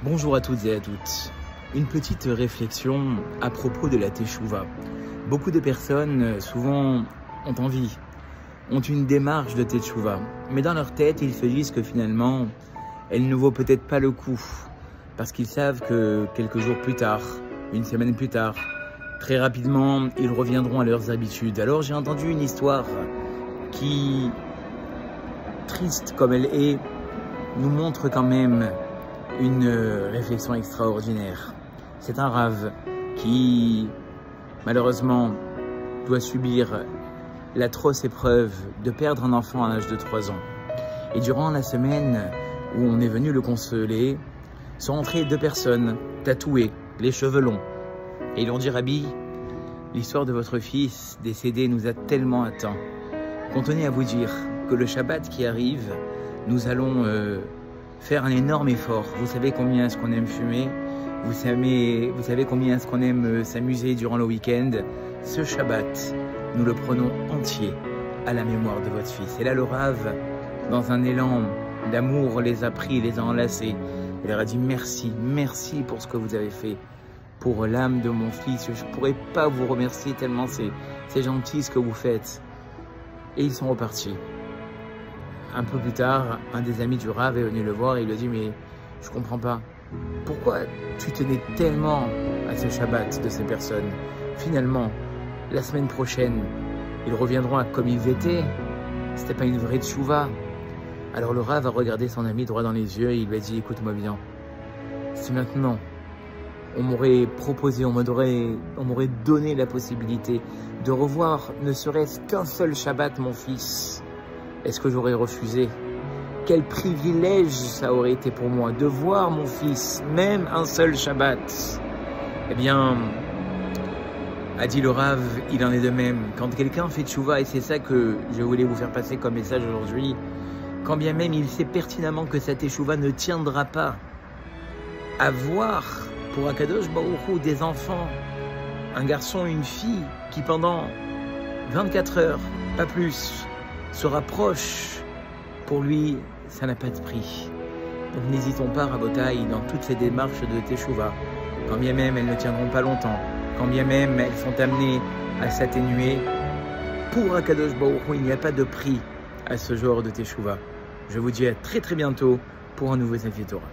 Bonjour à toutes et à toutes. Une petite réflexion à propos de la Teshuvah. Beaucoup de personnes, souvent, ont envie, ont une démarche de Teshuvah. Mais dans leur tête, ils se disent que finalement, elle ne vaut peut-être pas le coup. Parce qu'ils savent que quelques jours plus tard, une semaine plus tard, très rapidement, ils reviendront à leurs habitudes. Alors j'ai entendu une histoire qui, triste comme elle est, nous montre quand même une réflexion extraordinaire. C'est un rave qui, malheureusement, doit subir l'atroce épreuve de perdre un enfant à l'âge de 3 ans. Et durant la semaine où on est venu le consoler, sont entrées 2 personnes tatouées, les cheveux longs. Et ils ont dit: Rabbi, l'histoire de votre fils décédé nous a tellement atteints qu'on tenait à vous dire que le Shabbat qui arrive, nous allons faire un énorme effort. Vous savez combien est-ce qu'on aime fumer, vous savez combien est-ce qu'on aime s'amuser durant le week-end. Ce Shabbat, nous le prenons entier à la mémoire de votre fils. Et là, le Rav, dans un élan d'amour, les a pris, les a enlacés. Il leur a dit: merci, merci pour ce que vous avez fait pour l'âme de mon fils. Je ne pourrais pas vous remercier tellement c'est gentil ce que vous faites. Et ils sont repartis. Un peu plus tard, un des amis du Rav est venu le voir et il lui a dit: mais je comprends pas. Pourquoi tu tenais tellement à ce Shabbat de ces personnes? Finalement, la semaine prochaine, ils reviendront à comme ils étaient. C'était pas une vraie tchouva. Alors le Rav a regardé son ami droit dans les yeux et il lui a dit: écoute-moi bien, si maintenant on m'aurait proposé, on m'aurait donné la possibilité de revoir ne serait-ce qu'un seul Shabbat mon fils, est-ce que j'aurais refusé? Quel privilège ça aurait été pour moi de voir mon fils, même un seul Shabbat. Eh bien, a dit le Rav, il en est de même. Quand quelqu'un fait tchouva, et c'est ça que je voulais vous faire passer comme message aujourd'hui, quand bien même il sait pertinemment que sa teshuva ne tiendra pas, à voir pour Akadosh Baruch Hu des enfants, un garçon, une fille, qui pendant 24 heures, pas plus, se rapproche, pour lui, ça n'a pas de prix. Donc n'hésitons pas, Rabotaï, dans toutes ces démarches de teshuva, quand bien même elles ne tiendront pas longtemps, quand bien même elles sont amenées à s'atténuer, pour Akadosh Baruch Hu, il n'y a pas de prix à ce genre de teshuva. Je vous dis à très bientôt pour un nouveau Sefer Torah.